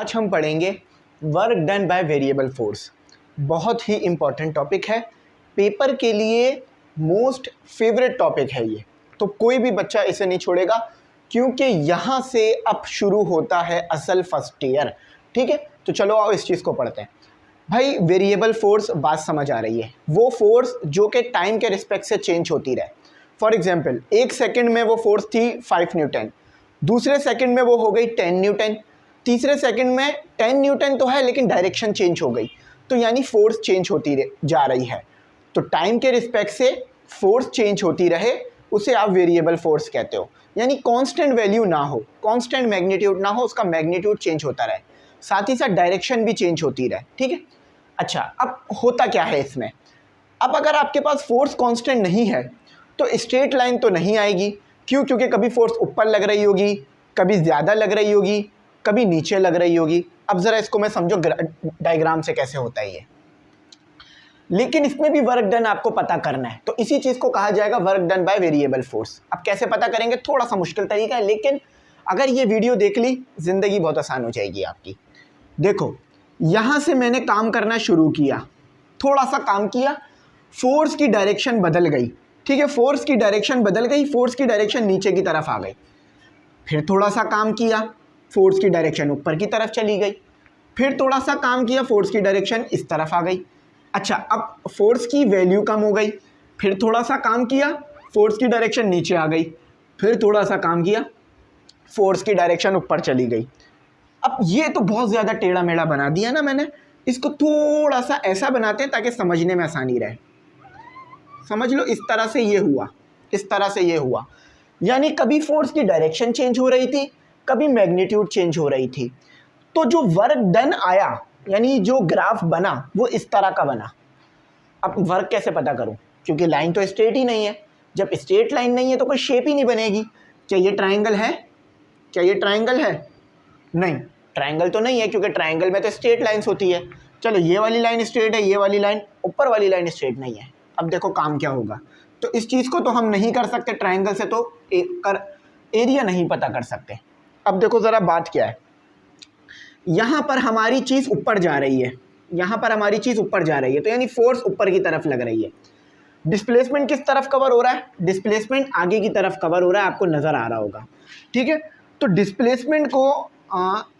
आज हम पढ़ेंगे work done by variable force. बहुत ही इम्पॉर्टेंट टॉपिक है, पेपर के लिए मोस्ट फेवरेट टॉपिक है ये। तो कोई भी बच्चा इसे नहीं छोड़ेगा क्योंकि यहाँ से अब शुरू होता है असल फर्स्ट ईयर। ठीक है, तो चलो आओ इस चीज़ को पढ़ते हैं। भाई वेरिएबल फोर्स बात समझ आ रही है, वो फोर्स जो कि टाइम के रिस्पेक्ट से चेंज होती रहे। फॉर एग्जाम्पल 1 सेकेंड में वो फोर्स थी 5 न्यूटन, दूसरे सेकेंड में वो हो गई 10 न्यूटन, तीसरे सेकंड में 10 न्यूटन तो है लेकिन डायरेक्शन चेंज हो गई, तो यानी फोर्स चेंज होती जा रही है। तो टाइम के रिस्पेक्ट से फोर्स चेंज होती रहे उसे आप वेरिएबल फोर्स कहते हो। यानी कांस्टेंट वैल्यू ना हो, कांस्टेंट मैग्नीट्यूड ना हो, उसका मैग्नीट्यूड चेंज होता रहे, साथ ही साथ डायरेक्शन भी चेंज होती रहे। ठीक है, अच्छा अब होता क्या है इसमें, अब अगर आपके पास फोर्स कांस्टेंट नहीं है तो स्ट्रेट लाइन तो नहीं आएगी। क्यों? क्योंकि कभी फोर्स ऊपर लग रही होगी, कभी ज़्यादा लग रही होगी, कभी नीचे लग रही होगी। अब ज़रा इसको मैं समझो डायग्राम से कैसे होता है ये, लेकिन इसमें भी वर्क डन आपको पता करना है, तो इसी चीज़ को कहा जाएगा work done by variable force. अब कैसे पता करेंगे, थोड़ा सा मुश्किल तरीका है, लेकिन अगर ये वीडियो देख ली ज़िंदगी बहुत आसान हो जाएगी आपकी। देखो यहाँ से मैंने काम करना शुरू किया, थोड़ा सा काम किया, फोर्स की डायरेक्शन बदल गई। ठीक है, फोर्स की डायरेक्शन बदल गई, फोर्स की डायरेक्शन नीचे की तरफ आ गई। फिर थोड़ा सा काम किया, फोर्स की डायरेक्शन ऊपर की तरफ चली गई। फिर थोड़ा सा काम किया, फोर्स की डायरेक्शन इस तरफ आ गई। अच्छा, अब फोर्स की वैल्यू कम हो गई। फिर थोड़ा सा काम किया, फोर्स की डायरेक्शन नीचे आ गई। फिर थोड़ा सा काम किया, फोर्स की डायरेक्शन ऊपर चली गई। अब ये तो बहुत ज़्यादा टेढ़ा मेढ़ा बना दिया ना मैंने, इसको थोड़ा सा ऐसा बनाते हैं ताकि समझने में आसानी रहे। समझ लो, इस तरह से ये हुआ, इस तरह से ये हुआ, यानी कभी फोर्स की डायरेक्शन चेंज हो रही थी, कभी मैग्नीट्यूड चेंज हो रही थी। तो जो वर्क डन आया, यानी जो ग्राफ बना, वो इस तरह का बना। अब वर्क कैसे पता करूं, क्योंकि लाइन तो स्ट्रेट ही नहीं है। जब स्ट्रेट लाइन नहीं है तो कोई शेप ही नहीं बनेगी। क्या ये ट्राइंगल है? क्या ये ट्राइंगल है? नहीं, ट्राइंगल तो नहीं है, क्योंकि ट्राइंगल में तो स्ट्रेट लाइन्स होती है। चलो ये वाली लाइन स्ट्रेट है, ये वाली लाइन, ऊपर वाली लाइन स्ट्रेट नहीं है। अब देखो काम क्या होगा, तो इस चीज़ को तो हम नहीं कर सकते ट्राइंगल से, तो एरिया नहीं पता कर सकते। अब देखो ज़रा बात क्या है, यहाँ पर हमारी चीज़ ऊपर जा रही है, यहाँ पर हमारी चीज़ ऊपर जा रही है, तो यानी फोर्स ऊपर की तरफ लग रही है। डिस्प्लेसमेंट किस तरफ कवर हो रहा है? डिस्प्लेसमेंट आगे की तरफ कवर हो रहा है, आपको नज़र आ रहा होगा। ठीक है, तो डिस्प्लेसमेंट को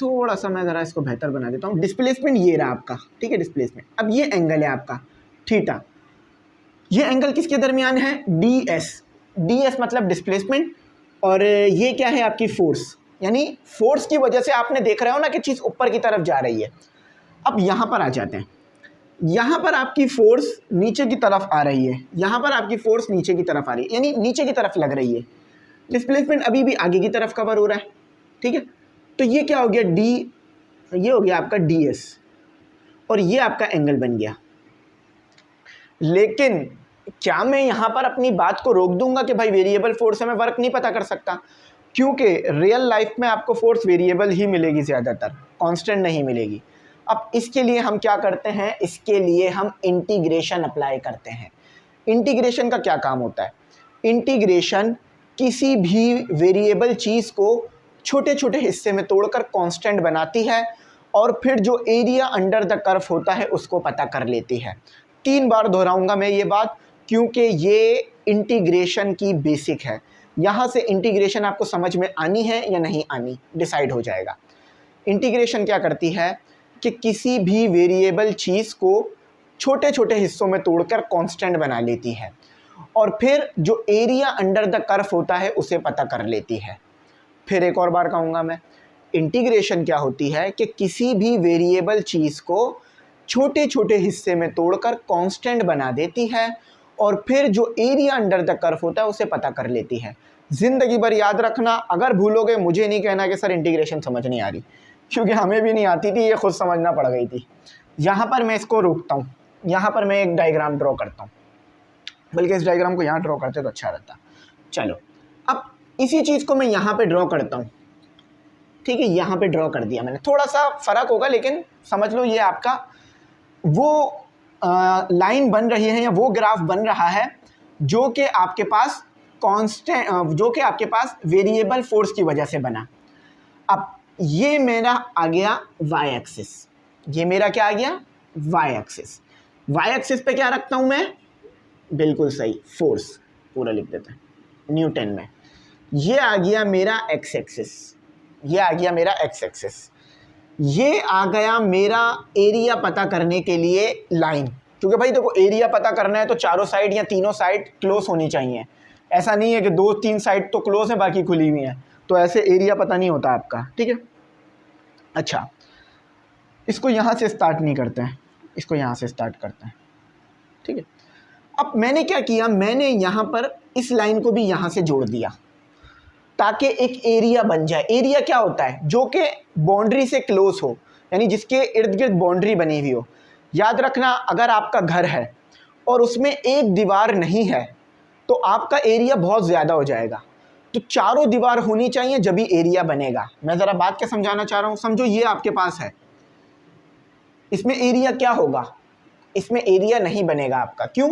थोड़ा सा मैं ज़रा इसको बेहतर बना देता हूँ। डिस्प्लेसमेंट ये रहा आपका, ठीक है डिस्प्लेसमेंट। अब ये एंगल है आपका थीटा, ये एंगल किसके दरमियान है? D S. डी एस मतलब डिस्प्लेसमेंट, और ये क्या है? आपकी फोर्स। यानी फोर्स की वजह से आपने देख रहे हो ना कि चीज़ ऊपर की तरफ जा रही है। अब यहाँ पर आ जाते हैं, यहाँ पर आपकी फोर्स नीचे की तरफ आ रही है, यहाँ पर आपकी फोर्स नीचे की तरफ आ रही है, यानी नीचे की तरफ लग रही है। डिस्प्लेसमेंट अभी भी आगे की तरफ कवर हो रहा है। ठीक है, तो ये क्या हो गया? डी, ये हो गया आपका डी एस, और ये आपका एंगल बन गया। लेकिन क्या मैं यहाँ पर अपनी बात को रोक दूंगा कि भाई वेरिएबल फोर्स है, मैं वर्क नहीं पता कर सकता? क्योंकि रियल लाइफ में आपको फोर्स वेरिएबल ही मिलेगी, ज़्यादातर कांस्टेंट नहीं मिलेगी। अब इसके लिए हम क्या करते हैं, इसके लिए हम इंटीग्रेशन अप्लाई करते हैं। इंटीग्रेशन का क्या काम होता है? इंटीग्रेशन किसी भी वेरिएबल चीज़ को छोटे छोटे हिस्से में तोड़कर कांस्टेंट बनाती है, और फिर जो एरिया अंडर द कर्व होता है उसको पता कर लेती है। 3 बार दोहराऊंगा मैं ये बात, क्योंकि ये इंटीग्रेशन की बेसिक है। यहाँ से इंटीग्रेशन आपको समझ में आनी है या नहीं आनी, डिसाइड हो जाएगा। इंटीग्रेशन क्या करती है कि किसी भी वेरिएबल चीज़ को छोटे छोटे हिस्सों में तोड़कर कांस्टेंट बना लेती है, और फिर जो एरिया अंडर द कर्व होता है उसे पता कर लेती है। फिर एक और बार कहूँगा मैं, इंटीग्रेशन क्या होती है कि किसी भी वेरिएबल चीज़ को छोटे छोटे हिस्से में तोड़कर कांस्टेंट बना देती है, और फिर जो एरिया अंडर द कर्व होता है उसे पता कर लेती है। ज़िंदगी भर याद रखना, अगर भूलोगे मुझे नहीं कहना कि सर इंटीग्रेशन समझ नहीं आ रही, क्योंकि हमें भी नहीं आती थी, ये खुद समझना पड़ गई थी। यहाँ पर मैं इसको रोकता हूँ, यहाँ पर मैं एक डायग्राम ड्रॉ करता हूँ, बल्कि इस डायग्राम को यहाँ ड्रॉ करते तो अच्छा रहता। चलो अब इसी चीज़ को मैं यहाँ पर ड्रॉ करता हूँ। ठीक है, यहाँ पर ड्रॉ कर दिया मैंने, थोड़ा सा फ़र्क होगा लेकिन समझ लो ये आपका वो लाइन बन रही है, या वो ग्राफ बन रहा है जो कि आपके पास कांस्टेंट, जो कि आपके पास वेरिएबल फोर्स की वजह से बना। अब ये मेरा आ गया वाई एक्सिस, ये मेरा क्या आ गया वाई एक्सिस। वाई एक्सिस पे क्या रखता हूँ मैं, बिल्कुल सही, फोर्स पूरा लिख देते हैं न्यूटन में। ये आ गया मेरा एक्स एक्सिस, ये आ गया मेरा एक्स एक्सिस। ये आ गया मेरा एरिया पता करने के लिए लाइन, क्योंकि भाई देखो एरिया पता करना है तो चारों साइड या तीनों साइड क्लोज होनी चाहिए। ऐसा नहीं है कि 2-3 साइड तो क्लोज है बाकी खुली हुई हैं, तो ऐसे एरिया पता नहीं होता आपका, ठीक है। अच्छा, इसको यहाँ से स्टार्ट नहीं करते हैं, इसको यहाँ से स्टार्ट करते हैं, ठीक है। अब मैंने क्या किया, मैंने यहाँ पर इस लाइन को भी यहाँ से जोड़ दिया ताकि एक एरिया बन जाए। एरिया क्या होता है, जो कि बाउंड्री से क्लोज हो, यानी जिसके इर्द गिर्द बाउंड्री बनी हुई हो। याद रखना, अगर आपका घर है और उसमें एक दीवार नहीं है तो आपका एरिया बहुत ज़्यादा हो जाएगा। तो चारों दीवार होनी चाहिए जब भी एरिया बनेगा। मैं ज़रा बात क्या समझाना चाह रहा हूँ, समझो ये आपके पास है, इसमें एरिया क्या होगा, इसमें एरिया नहीं बनेगा आपका। क्यों?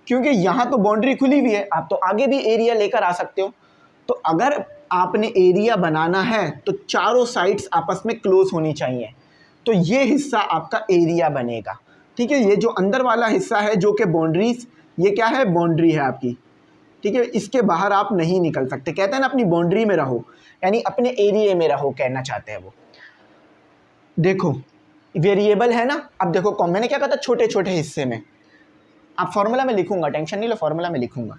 क्योंकि यहाँ तो बाउंड्री खुली हुई है, आप तो आगे भी एरिया लेकर आ सकते हो। तो अगर आपने एरिया बनाना है तो चारों साइड्स आपस में क्लोज होनी चाहिए, तो ये हिस्सा आपका एरिया बनेगा, ठीक है। ये जो अंदर वाला हिस्सा है जो कि बाउंड्रीज, ये क्या है, बाउंड्री है आपकी, ठीक है। इसके बाहर आप नहीं निकल सकते, कहते हैं ना अपनी बाउंड्री में रहो, यानी अपने एरिया में रहो, कहना चाहते हैं वो। देखो वेरिएबल है ना, अब देखो मैंने क्या कहा था, छोटे छोटे हिस्से में। आप फॉर्मूला में लिखूंगा, टेंशन नहीं लो, फॉर्मूला में लिखूंगा।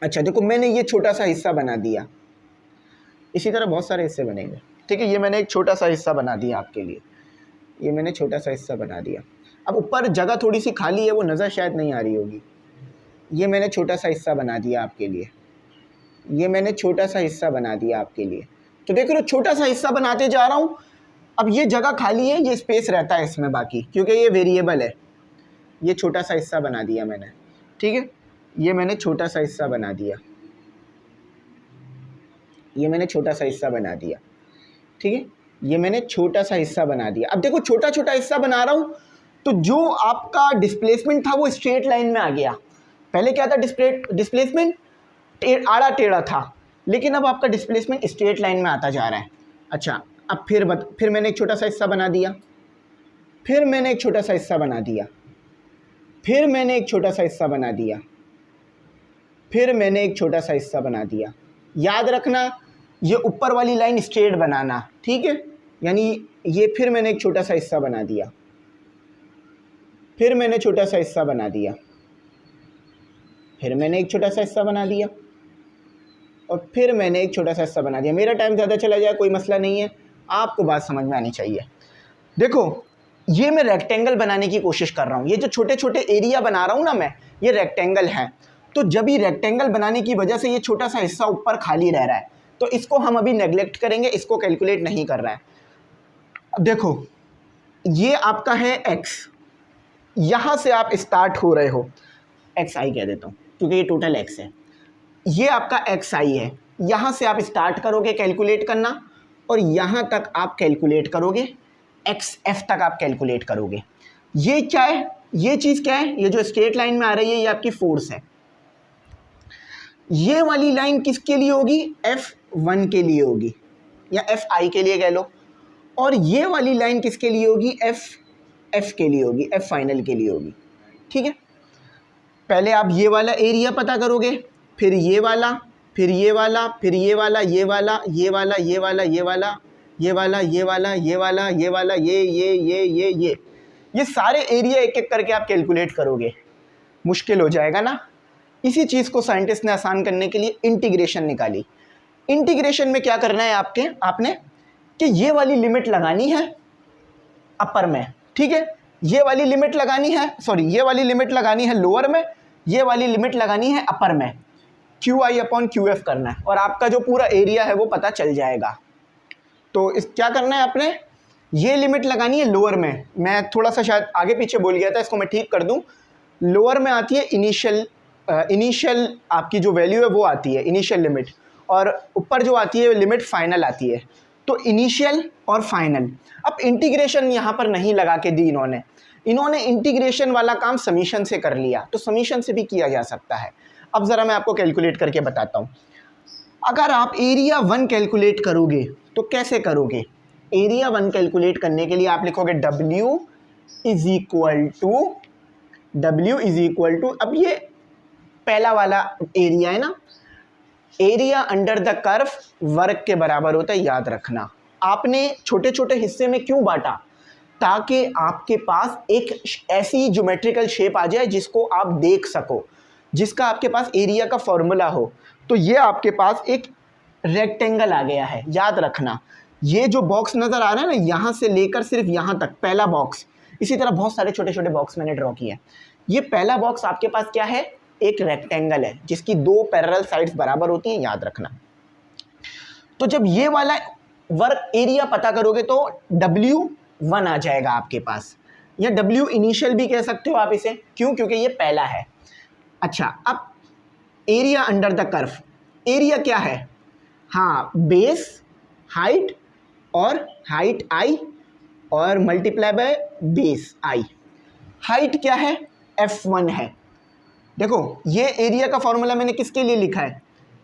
अच्छा देखो, मैंने ये छोटा सा हिस्सा बना दिया, इसी तरह बहुत सारे हिस्से बनेंगे, ठीक है। ये मैंने एक छोटा सा हिस्सा बना दिया आपके लिए, ये मैंने छोटा सा हिस्सा बना दिया। अब ऊपर जगह थोड़ी सी खाली है, वो नज़र शायद नहीं आ रही होगी। ये मैंने छोटा सा हिस्सा बना दिया आपके लिए, ये मैंने छोटा सा हिस्सा बना दिया आपके लिए। तो देख लो, छोटा सा हिस्सा बनाते जा रहा हूँ। अब ये जगह खाली है, ये स्पेस रहता है इसमें बाकी, क्योंकि ये वेरिएबल है। ये छोटा सा हिस्सा बना दिया मैंने, ठीक है। ये मैंने छोटा सा हिस्सा बना दिया, ये मैंने छोटा सा हिस्सा बना दिया, ठीक है। ये मैंने छोटा सा हिस्सा बना दिया। अब देखो छोटा छोटा हिस्सा बना रहा हूँ, तो जो आपका डिस्प्लेसमेंट था वो स्ट्रेट लाइन में आ गया। पहले क्या था, डिस्प्लेसमेंट आड़ा टेढ़ा था, लेकिन अब आपका डिस्प्लेसमेंट स्ट्रेट लाइन में आता जा रहा है। अच्छा, अब फिर मैंने एक छोटा सा हिस्सा बना दिया, फिर मैंने एक छोटा सा हिस्सा बना दिया, फिर मैंने एक छोटा सा हिस्सा बना दिया, फिर मैंने एक छोटा सा हिस्सा बना दिया। याद रखना, ये ऊपर वाली लाइन स्ट्रेट बनाना, ठीक है। यानी ये फिर मैंने एक छोटा सा हिस्सा बना दिया, फिर मैंने छोटा सा हिस्सा बना दिया, फिर मैंने एक छोटा सा हिस्सा बना दिया, और फिर मैंने एक छोटा सा हिस्सा बना दिया। मेरा टाइम ज़्यादा चला जाए कोई मसला नहीं है, आपको बात समझ में आनी चाहिए। देखो, ये मैं रेक्टेंगल बनाने की कोशिश कर रहा हूँ। ये जो छोटे छोटे एरिया बना रहा हूँ ना मैं, ये रेक्टेंगल है। तो जब ये रेक्टेंगल बनाने की वजह से ये छोटा सा हिस्सा ऊपर खाली रह रहा है, तो इसको हम अभी नेगलेक्ट करेंगे, इसको कैलकुलेट नहीं कर रहा है। अब देखो, ये आपका है x, यहाँ से आप स्टार्ट हो रहे हो, xi कह देता हूँ क्योंकि ये टोटल x है। ये आपका xi है, यहाँ से आप स्टार्ट करोगे कैलकुलेट करना, और यहाँ तक आप कैलकुलेट करोगे, xf तक आप कैलकुलेट करोगे। ये क्या है, ये चीज़ क्या है, ये जो स्ट्रेट लाइन में आ रही है ये आपकी फोर्स है। ये वाली लाइन किसके लिए होगी, F1 के लिए होगी, या Fi के लिए कह लो। और ये वाली लाइन किसके लिए होगी, F के लिए होगी, F फाइनल के लिए होगी, ठीक है। पहले आप ये वाला एरिया पता करोगे, फिर ये वाला, फिर ये वाला, फिर ये वाला, ये वाला, ये वाला, ये वाला, ये वाला, ये वाला, ये वाला, ये वाला, ये वाला, ये सारे एरिया एक एक करके आप कैलकुलेट करोगे। मुश्किल हो जाएगा ना। इसी चीज़ को साइंटिस्ट ने आसान करने के लिए इंटीग्रेशन निकाली। इंटीग्रेशन में क्या करना है आपने कि ये वाली लिमिट लगानी है अपर में, ठीक है। ये वाली लिमिट लगानी है, सॉरी, ये वाली लिमिट लगानी है लोअर में, ये वाली लिमिट लगानी है अपर में। QI/QF करना है, और आपका जो पूरा एरिया है वो पता चल जाएगा। तो क्या करना है आपने, ये लिमिट लगानी है लोअर में। मैं थोड़ा सा शायद आगे पीछे बोल गया था, इसको मैं ठीक कर दूं। लोअर में आती है इनिशियल आपकी जो वैल्यू है वो आती है इनिशियल लिमिट, और ऊपर जो आती है लिमिट फाइनल आती है। तो इनिशियल और फाइनल। अब इंटीग्रेशन यहाँ पर नहीं लगा के दी इन्होंने इंटीग्रेशन वाला काम समीशन से कर लिया, तो समीशन से भी किया जा सकता है। अब ज़रा मैं आपको कैलकुलेट करके बताता हूँ। अगर आप एरिया 1 कैलकुलेट करोगे तो कैसे करोगे, एरिया 1 कैलकुलेट करने के लिए आप लिखोगे W इज इक्वल टू, अब ये पहला वाला एरिया है ना, एरिया अंडर द कर्व वर्ग के बराबर होता है, याद रखना। आपने छोटे छोटे हिस्से में क्यों बांटा? ताकि आपके पास एक ऐसी ज्योमेट्रिकल शेप आ जाए जिसको आप देख सको, जिसका आपके पास एरिया का फॉर्मूला हो। तो ये आपके पास एक रेक्टेंगल आ गया है, याद रखना। ये जो बॉक्स नज़र आ रहा है ना, यहाँ से लेकर सिर्फ यहाँ तक पहला बॉक्स, इसी तरह बहुत सारे छोटे छोटे बॉक्स मैंने ड्रॉ किए हैं। ये पहला बॉक्स आपके पास क्या है? एक रेक्टेंगल है जिसकी 2 पैरेलल साइड्स बराबर होती हैं, याद रखना। तो जब ये वाला वर्क एरिया पता करोगे तो W1 आ जाएगा आपके पास, या W इनिशियल भी कह सकते हो आप इसे। क्यों? क्योंकि ये पहला है। अच्छा, अब area under the curve, area क्या है? हाँ, बेस हाइट, और हाइट I और multiply by base I। Height क्या है? F1 है। देखो, ये एरिया का फॉर्मूला मैंने किसके लिए लिखा है?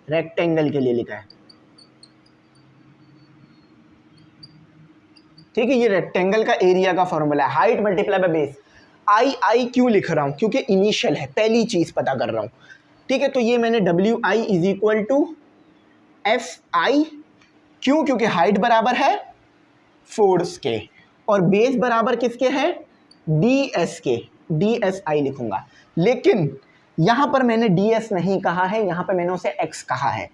रेक्टेंगल के लिए लिखा है, ठीक है। ये रेक्टेंगल का एरिया का फॉर्मूला है, height multiply by base. I क्यों लिख रहा हूं? क्योंकि इनिशियल है, पहली चीज पता कर रहा हूं, ठीक है। तो ये मैंने WI is equal to FI, क्यों? क्योंकि हाइट बराबर है फोर्स के, और बेस बराबर किसके है? DS के, DSI लिखूंगा। लेकिन यहां पर मैंने DS नहीं कहा है, यहां पर मैंने उसे X कहा है,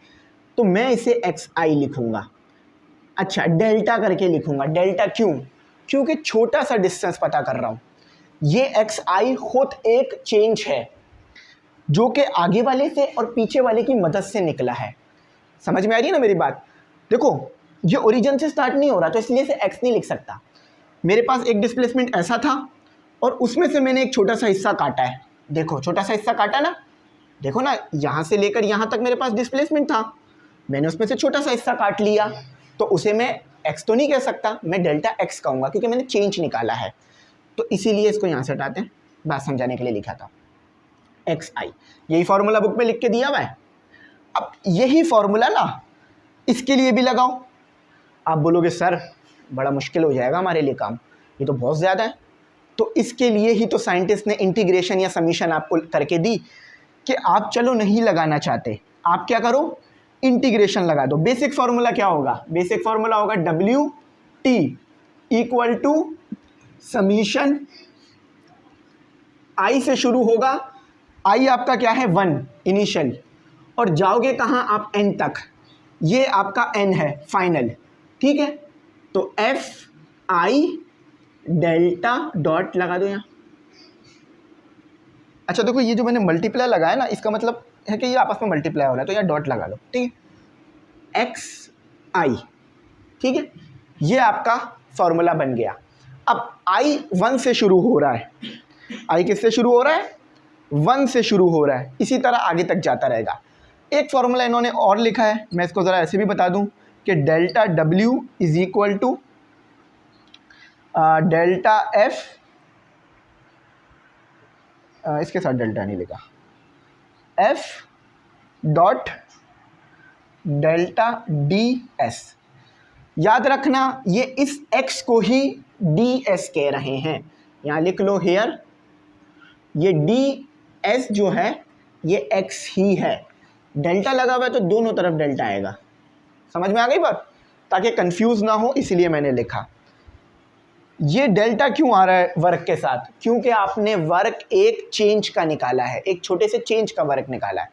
तो मैं इसे XI लिखूंगा। अच्छा, डेल्टा करके लिखूंगा। डेल्टा क्यों? क्योंकि छोटा सा डिस्टेंस पता कर रहा हूं। ये XI खुद एक चेंज है जो कि आगे वाले से और पीछे वाले की मदद से निकला है। समझ में आ रही है ना मेरी बात? देखो, ये ओरिजिन से स्टार्ट नहीं हो रहा, तो इसलिए से X नहीं लिख सकता। मेरे पास एक डिस्प्लेसमेंट ऐसा था और उसमें से मैंने एक छोटा सा हिस्सा काटा है। देखो, छोटा सा हिस्सा काटा ना, देखो ना, यहाँ से लेकर यहाँ तक मेरे पास डिस्प्लेसमेंट था, मैंने उसमें से छोटा सा हिस्सा काट लिया, तो उसे मैं X तो नहीं कह सकता, मैं डेल्टा X कहूँगा, क्योंकि मैंने चेंज निकाला है। तो इसीलिए इसको यहाँ से हटाते हैं, बात समझाने के लिए लिखा था XI। यही फॉर्मूला बुक में लिख के दिया हुआ है। अब यही फॉर्मूला ना इसके लिए भी लगाओ। आप बोलोगे सर बड़ा मुश्किल हो जाएगा हमारे लिए काम, ये तो बहुत ज़्यादा है। तो इसके लिए ही तो साइंटिस्ट ने इंटीग्रेशन या समीशन आपको करके दी कि आप चलो नहीं लगाना चाहते, आप क्या करो? इंटीग्रेशन लगा दो। बेसिक फार्मूला क्या होगा? बेसिक फार्मूला होगा WT equal to summation, I से शुरू होगा, I आपका क्या है? 1 इनिशियल, और जाओगे कहाँ आप? N तक, ये आपका N है फाइनल, ठीक है। तो FI डेल्टा डॉट लगा दो यहाँ। अच्छा देखो, ये जो मैंने मल्टीप्लाई लगाया ना, इसका मतलब है कि ये आपस में मल्टीप्लाई हो रहा है, तो यहाँ डॉट लगा लो, ठीक है। XI, ठीक है, ये आपका फॉर्मूला बन गया। अब I 1 से शुरू हो रहा है, I किससे शुरू हो रहा है? 1 से शुरू हो रहा है, इसी तरह आगे तक जाता रहेगा। एक फॉर्मूला इन्होंने और लिखा है, मैं इसको ज़रा ऐसे भी बता दूं कि delta W is equal to delta F, इसके साथ डेल्टा नहीं लिखा, F डॉट डेल्टा DS। याद रखना, ये इस X को ही DS कह रहे हैं, यहाँ लिख लो हेयर, ये DS जो है ये X ही है। डेल्टा लगा हुआ है तो दोनों तरफ डेल्टा आएगा। समझ में आ गई बात? ताकि कंफ्यूज ना हो इसलिए मैंने लिखा। ये डेल्टा क्यों आ रहा है वर्क के साथ? क्योंकि आपने वर्क एक चेंज का निकाला है, एक छोटे से चेंज का वर्क निकाला है।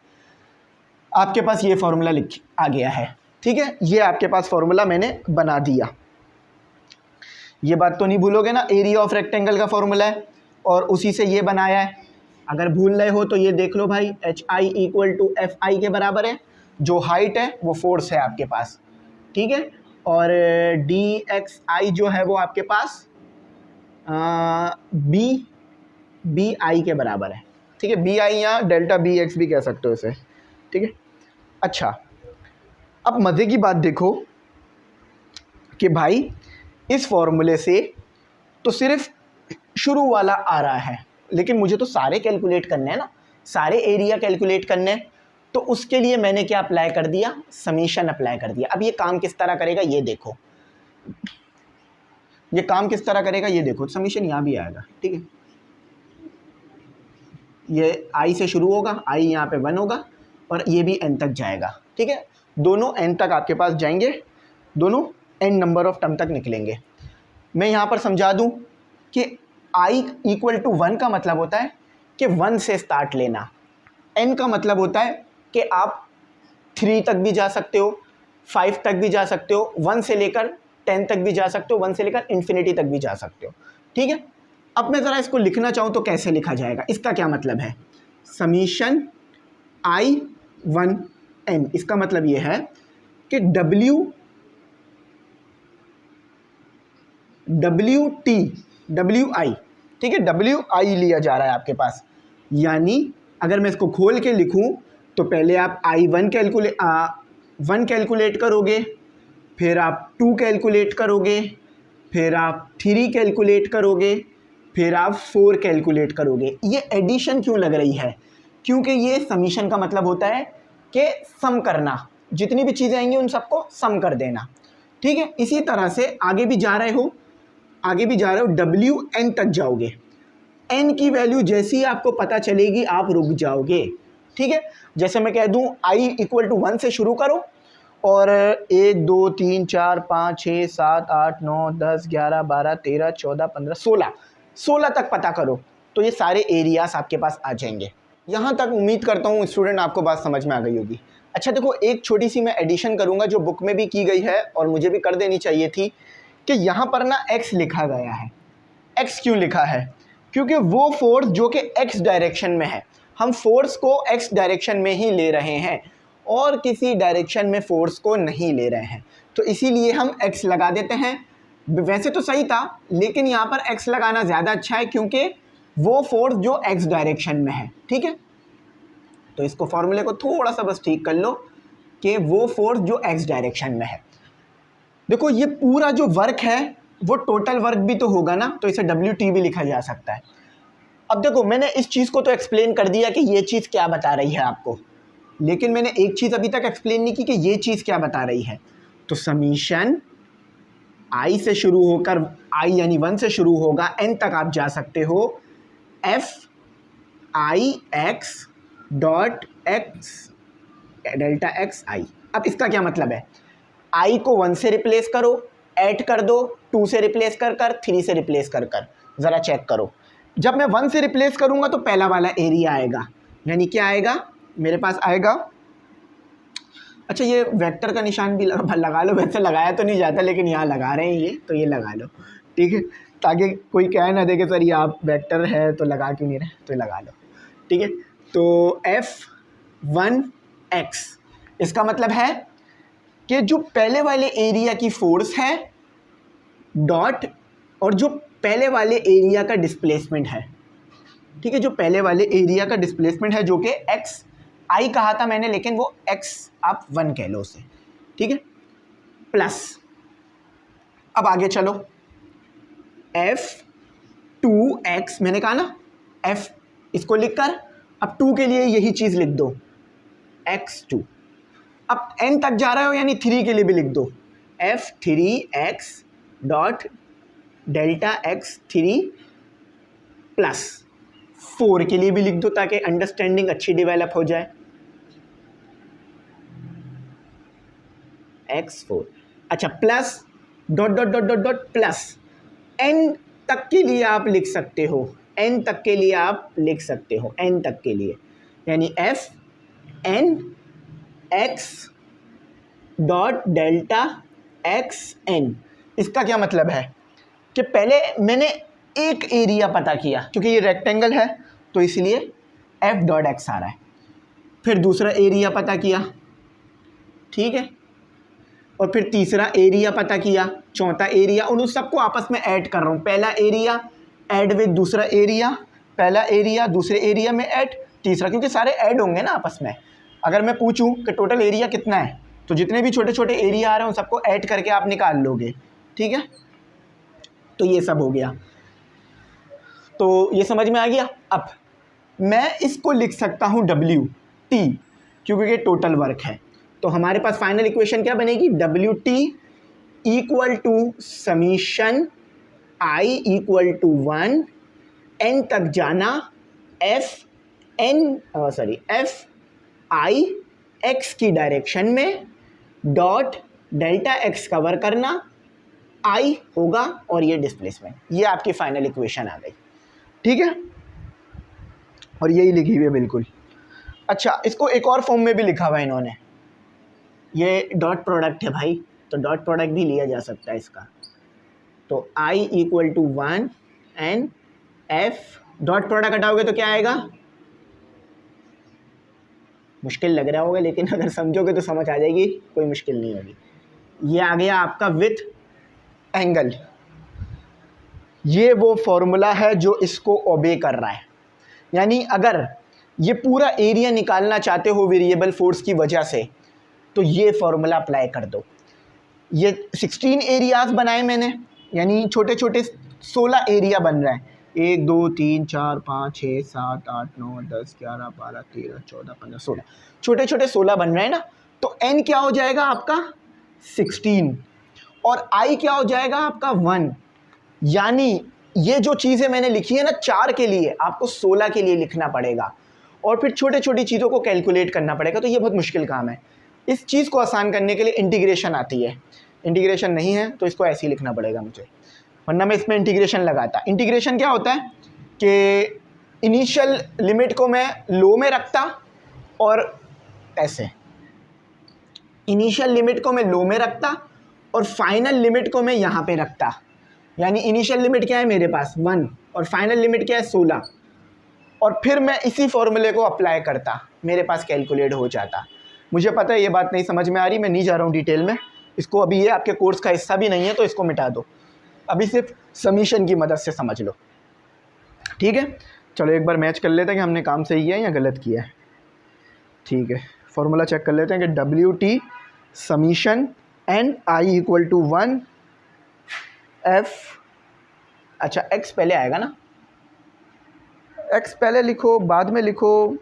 आपके पास ये फॉर्मूला लिख आ गया है, ठीक है। ये आपके पास फॉर्मूला मैंने बना दिया। ये बात तो नहीं भूलोगे ना, एरिया ऑफ रेक्टेंगल का फॉर्मूला है और उसी से ये बनाया है। अगर भूल रहे हो तो ये देख लो भाई, HI इक्वल टू FI के बराबर है। जो हाइट है वो फोर्स है आपके पास, ठीक है, और DXI जो है वो आपके पास BI के बराबर है, ठीक है। BI या डेल्टा BX भी कह सकते हो इसे, ठीक है। अच्छा, अब मज़े की बात देखो कि भाई इस फॉर्मूले से तो सिर्फ शुरू वाला आ रहा है, लेकिन मुझे तो सारे कैलकुलेट करने हैं ना, सारे एरिया कैलकुलेट करने हैं। तो उसके लिए मैंने क्या अप्लाई कर दिया? समीशन अप्लाई कर दिया। अब ये काम किस तरह करेगा ये देखो। ये काम किस तरह करेगा ये देखो, समीशन यहाँ भी आएगा, ठीक है। ये आई से शुरू होगा, आई यहाँ पे 1 होगा और ये भी n तक जाएगा, ठीक है। दोनों n तक आपके पास जाएंगे, दोनों n नंबर ऑफ टर्म तक निकलेंगे। मैं यहाँ पर समझा दूँ कि i इक्वल टू 1 का मतलब होता है कि 1 से स्टार्ट लेना, n का मतलब होता है कि आप 3 तक भी जा सकते हो, 5 तक भी जा सकते हो, 1 से लेकर 10 तक भी जा सकते हो, 1 से लेकर इन्फिनिटी तक भी जा सकते हो, ठीक है। अब मैं ज़रा इसको लिखना चाहूँ तो कैसे लिखा जाएगा, इसका क्या मतलब है, समीशन i1n, इसका मतलब ये है कि wi, ठीक है, wi लिया जा रहा है आपके पास। यानी अगर मैं इसको खोल के लिखूं तो पहले आप i1 कैलकुलेट करोगे, फिर आप 2 कैलकुलेट करोगे, फिर आप 3 कैलकुलेट करोगे, फिर आप 4 कैलकुलेट करोगे। ये एडिशन क्यों लग रही है, क्योंकि ये समीशन का मतलब होता है कि सम करना, जितनी भी चीज़ें आएंगी उन सबको सम कर देना, ठीक है। इसी तरह से आगे भी जा रहे हो wn तक जाओगे, n की वैल्यू जैसी ही आपको पता चलेगी आप रुक जाओगे, ठीक है। जैसे मैं कह दूं i इक्वल टू 1 से शुरू करो और 1 2 3 4 5 6 7 8 9 10 11 12 13 14 15 16 तक पता करो, तो ये सारे एरियाज आपके पास आ जाएंगे। यहाँ तक उम्मीद करता हूँ स्टूडेंट आपको बात समझ में आ गई होगी। अच्छा देखो, एक छोटी सी मैं एडिशन करूँगा जो बुक में भी की गई है और मुझे भी कर देनी चाहिए थी, कि यहाँ पर ना x लिखा गया है। x क्यों लिखा है, क्योंकि वो फोर्स जो कि x डायरेक्शन में है, हम फोर्स को x डायरेक्शन में ही ले रहे हैं और किसी डायरेक्शन में फोर्स को नहीं ले रहे हैं, तो इसीलिए हम x लगा देते हैं। वैसे तो सही था, लेकिन यहाँ पर x लगाना ज़्यादा अच्छा है क्योंकि वो फोर्स जो x डायरेक्शन में है, ठीक है। तो इसको फॉर्मूले को थोड़ा सा बस ठीक कर लो कि वो फोर्स जो x डायरेक्शन में है। देखो ये पूरा जो वर्क है वो टोटल वर्क भी तो होगा ना, तो इसे WT भी लिखा जा सकता है। अब देखो मैंने इस चीज़ को तो एक्सप्लेन कर दिया कि ये चीज़ क्या बता रही है आपको, लेकिन मैंने एक चीज़ अभी तक एक्सप्लेन नहीं की कि ये चीज़ क्या बता रही है। तो समीशन i से शुरू होकर, i यानी 1 से शुरू होगा, n तक आप जा सकते हो, f i x dot x delta x i। अब इसका क्या मतलब है, i को 1 से रिप्लेस करो, 8 कर दो, 2 से रिप्लेस कर 3 से रिप्लेस कर ज़रा चेक करो। जब मैं 1 से रिप्लेस करूँगा तो पहला वाला एरिया आएगा, यानी क्या आएगा मेरे पास आएगा, अच्छा ये वेक्टर का निशान भी लगा लो, वैसे लगाया तो नहीं जाता लेकिन यहाँ लगा रहे हैं ये, तो ये लगा लो, ठीक है, ताकि कोई कह ना दे कि सर ये आप वेक्टर है तो लगा क्यों नहीं रहे, तो लगा लो, ठीक है। तो F1x इसका मतलब है कि जो पहले वाले एरिया की फोर्स है डॉट और जो पहले वाले एरिया का डिस्प्लेसमेंट है, ठीक है, जो पहले वाले एरिया का डिस्प्लेसमेंट है जो कि x i कहा था मैंने, लेकिन वो x आप 1 कह लो उसे, ठीक है, प्लस अब आगे चलो F2x मैंने कहा ना, F इसको लिखकर अब 2 के लिए यही चीज़ लिख दो x2। अब n तक जा रहे हो यानी 3 के लिए भी लिख दो F3x dot delta x3 plus 4 के लिए भी लिख दो ताकि अंडरस्टैंडिंग अच्छी डेवलप हो जाए, x4। अच्छा plus dot dot dot dot dot plus n तक के लिए आप लिख सकते हो, n तक के लिए आप लिख सकते हो, n तक के लिए, यानी f n x dot delta x n। इसका क्या मतलब है कि पहले मैंने एक एरिया पता किया, क्योंकि ये रेक्टेंगल है तो इसलिए f डॉट x आ रहा है, फिर दूसरा एरिया पता किया, ठीक है, और फिर तीसरा एरिया पता किया, चौथा एरिया, उन सबको आपस में ऐड कर रहा हूँ, पहला एरिया ऐड विद दूसरा एरिया, पहला एरिया दूसरे एरिया में ऐड, तीसरा, क्योंकि सारे ऐड होंगे ना आपस में। अगर मैं पूछूं कि टोटल एरिया कितना है तो जितने भी छोटे छोटे एरिया आ रहे हैं उन सबको ऐड करके आप निकाल लोगे, ठीक है। तो ये सब हो गया, तो ये समझ में आ गया। अब मैं इसको लिख सकता हूँ WT, क्योंकि ये टोटल वर्क है, तो हमारे पास फाइनल इक्वेशन क्या बनेगी, WT equal to summation i equal to 1 n तक जाना एफ आई एक्स की डायरेक्शन में डॉट डेल्टा एक्स कवर करना आई होगा और ये डिस्प्लेसमेंट, ये आपकी फाइनल इक्वेशन आ गई। ठीक है, और यही लिखी हुई है बिल्कुल। अच्छा, इसको एक और फॉर्म में भी लिखा हुआ है इन्होंने, ये डॉट प्रोडक्ट है भाई, तो डॉट प्रोडक्ट भी लिया जा सकता है इसका। तो i equal to 1 N F, dot product हटाओगे तो क्या आएगा, मुश्किल लग रहा होगा लेकिन अगर समझोगे तो समझ आ जाएगी, कोई मुश्किल नहीं होगी। ये आ गया आपका विथ एंगल, ये वो फॉर्मूला है जो इसको ओबे कर रहा है। यानी अगर ये पूरा एरिया निकालना चाहते हो वेरिएबल फोर्स की वजह से तो ये फॉर्मूला अप्लाई कर दो। ये 16 एरियाज बनाए मैंने, यानी छोटे छोटे 16 एरिया बन रहा है, 1 2 3 4 5 6 7 8 9 10 11 12 13 14 15 16, छोटे छोटे 16 बन रहे हैं ना। तो n क्या हो जाएगा आपका 16 और i क्या हो जाएगा आपका 1। यानी ये जो चीज़ें मैंने लिखी है ना 4 के लिए, आपको 16 के लिए लिखना पड़ेगा और फिर छोटे छोटी चीज़ों को कैलकुलेट करना पड़ेगा। तो ये बहुत मुश्किल काम है। इस चीज़ को आसान करने के लिए इंटीग्रेशन आती है, इंटीग्रेशन नहीं है तो इसको ऐसे ही लिखना पड़ेगा मुझे, वरना मैं इसमें इंटीग्रेशन लगाता। इंटीग्रेशन क्या होता है कि इनिशियल लिमिट को मैं लो में रखता और ऐसे, इनिशियल लिमिट को मैं लो में रखता और फाइनल लिमिट को मैं यहाँ पे रखता। यानी इनिशियल लिमिट क्या है मेरे पास 1 और फाइनल लिमिट क्या है 16, और फिर मैं इसी फॉर्मूले को अप्लाई करता, मेरे पास कैलकुलेट हो जाता। मुझे पता है ये बात नहीं समझ में आ रही, मैं नहीं जा रहा हूँ डिटेल में इसको, अभी ये आपके कोर्स का हिस्सा भी नहीं है तो इसको मिटा दो, अभी सिर्फ समीशन की मदद से समझ लो। ठीक है, चलो एक बार मैच कर लेते हैं कि हमने काम सही किया है या गलत किया है। ठीक है, फॉर्मूला चेक कर लेते हैं कि W T summation N I equal to 1 F, अच्छा एक्स पहले आएगा ना, एक्स पहले लिखो बाद में लिखो,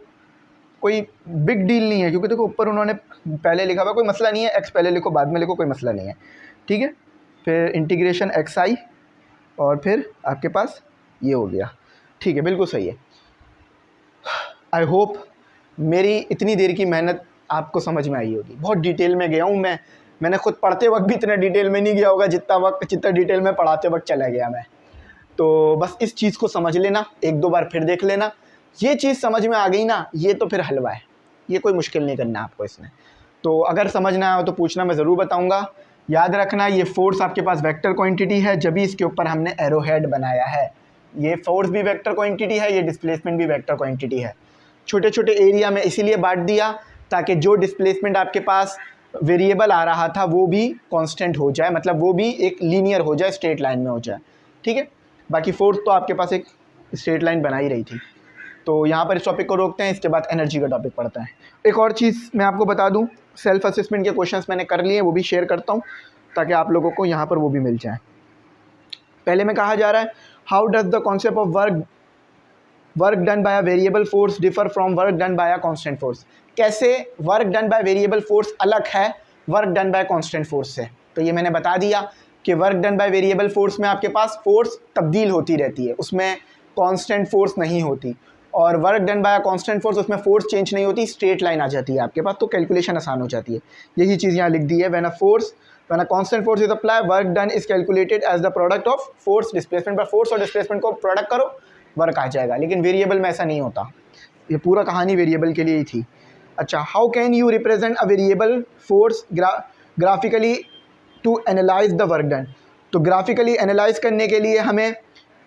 कोई बिग डील नहीं है क्योंकि देखो ऊपर उन्होंने पहले लिखा हुआ, कोई मसला नहीं है, एक्स पहले लिखो बाद में लिखो, कोई मसला नहीं है। ठीक है, फिर इंटीग्रेशन एक्स आई और फिर आपके पास ये हो गया। ठीक है, बिल्कुल सही है। आई होप मेरी इतनी देर की मेहनत आपको समझ में आई होगी। बहुत डिटेल में गया हूँ मैंने खुद पढ़ते वक्त भी इतना डिटेल में नहीं गया होगा जितना डिटेल में पढ़ाते वक्त चला गया मैं। तो बस इस चीज़ को समझ लेना, एक दो बार फिर देख लेना, ये चीज़ समझ में आ गई ना, ये तो फिर हलवा है, ये कोई मुश्किल नहीं करना आपको इसमें। तो अगर समझ ना आए तो पूछना, मैं ज़रूर बताऊँगा। याद रखना ये फोर्स आपके पास वेक्टर क्वांटिटी है, जब भी इसके ऊपर हमने एरो हेड बनाया है। ये फोर्स भी वेक्टर क्वांटिटी है, ये डिस्प्लेसमेंट भी वेक्टर क्वांटिटी है। छोटे छोटे एरिया में इसीलिए बांट दिया ताकि जो डिस्प्लेसमेंट आपके पास वेरिएबल आ रहा था वो भी कांस्टेंट हो जाए, मतलब वो भी एक लीनियर हो जाए, स्ट्रेट लाइन में हो जाए। ठीक है, बाकी फोर्स तो आपके पास एक स्ट्रेट लाइन बना ही रही थी। तो यहाँ पर इस टॉपिक को रोकते हैं, इसके बाद एनर्जी का टॉपिक पढ़ते हैं। एक और चीज़ मैं आपको बता दूँ, सेल्फ असेसमेंट के क्वेश्चंस मैंने कर लिए, वो भी शेयर करता हूँ ताकि आप लोगों को यहाँ पर वो भी मिल जाए। पहले में कहा जा रहा है how does the concept of work done by a variable force differ from work done by a constant force. कैसे work done by variable force अलग है work done by constant force से। तो ये मैंने बता दिया कि work done by variable force में आपके पास फोर्स तब्दील होती रहती है, उसमें कांस्टेंट फोर्स नहीं होती, और work done by constant force उसमें फोर्स चेंज नहीं होती, स्ट्रेट लाइन आ जाती है आपके पास, तो कैलकुलेशन आसान हो जाती है। यही चीज़ यहाँ लिख दी है, when a constant force is apply work done is calculated as the product of force displacement. पर फोर्स और डिस्प्लेसमेंट को प्रोडक्ट करो, वर्क आ जाएगा। लेकिन वेरिएबल में ऐसा नहीं होता, ये पूरा कहानी वेरिएबल के लिए ही थी। अच्छा, how can you represent a variable force graphically to analyse the work done. तो ग्राफिकली एनालाइज करने के लिए हमें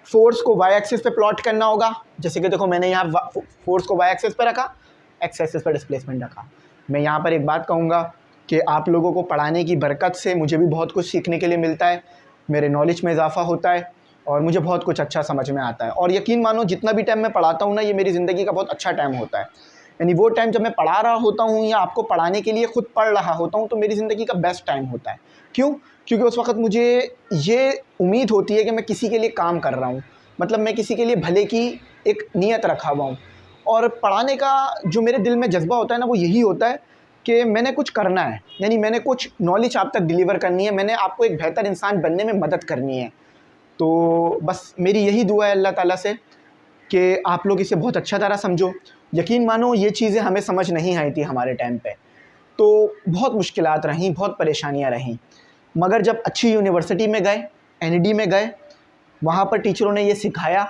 फोर्स को वाई एक्सिस पे प्लॉट करना होगा। जैसे कि देखो मैंने यहाँ फोर्स को वाई एक्सिस पे रखा, एक्स एक्सिस पर डिस्प्लेसमेंट रखा। मैं यहाँ पर एक बात कहूँगा कि आप लोगों को पढ़ाने की बरकत से मुझे भी बहुत कुछ सीखने के लिए मिलता है, मेरे नॉलेज में इजाफा होता है और मुझे बहुत कुछ अच्छा समझ में आता है। और यकीन मानो जितना भी टाइम मैं पढ़ाता हूँ ना, ये मेरी ज़िंदगी का बहुत अच्छा टाइम होता है। यानी वो टाइम जब मैं पढ़ा रहा होता हूँ या आपको पढ़ाने के लिए खुद पढ़ रहा होता हूँ तो मेरी ज़िंदगी का बेस्ट टाइम होता है। क्यों? क्योंकि उस वक्त मुझे ये उम्मीद होती है कि मैं किसी के लिए काम कर रहा हूँ, मतलब मैं किसी के लिए भले की एक नीयत रखा हुआ हूँ। और पढ़ाने का जो मेरे दिल में जज्बा होता है ना, वो यही होता है कि मैंने कुछ करना है, यानी मैंने कुछ नॉलेज आप तक डिलीवर करनी है, मैंने आपको एक बेहतर इंसान बनने में मदद करनी है। तो बस मेरी यही दुआ है अल्लाह ताला से कि आप लोग इसे बहुत अच्छा तरह समझो। यकीन मानो ये चीज़ें हमें समझ नहीं आई थी हमारे टाइम पे, तो बहुत मुश्किलात रहीं, बहुत परेशानियाँ रहीं, मगर जब अच्छी यूनिवर्सिटी में गए, एनईडी में गए, वहाँ पर टीचरों ने ये सिखाया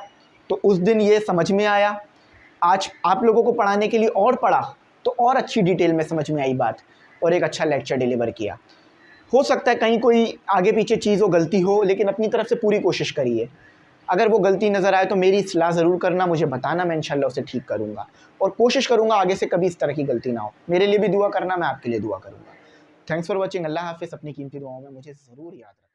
तो उस दिन ये समझ में आया। आज आप लोगों को पढ़ाने के लिए और पढ़ा तो और अच्छी डिटेल में समझ में आई बात और एक अच्छा लेक्चर डिलीवर किया। हो सकता है कहीं कोई आगे पीछे चीज़ हो, गलती हो, लेकिन अपनी तरफ से पूरी कोशिश करिए। अगर वो गलती नज़र आए तो मेरी सलाह ज़रूर करना, मुझे बताना, मैं इंशाल्लाह उसे ठीक करूँगा और कोशिश करूँगा आगे से कभी इस तरह की गलती ना हो। मेरे लिए भी दुआ करना, मैं आपके लिए दुआ करूँगा। Thanks for watching. अल्लाह हाफ़िज़। अपनी कीमती दुआओं में मुझे ज़रूर याद रखना।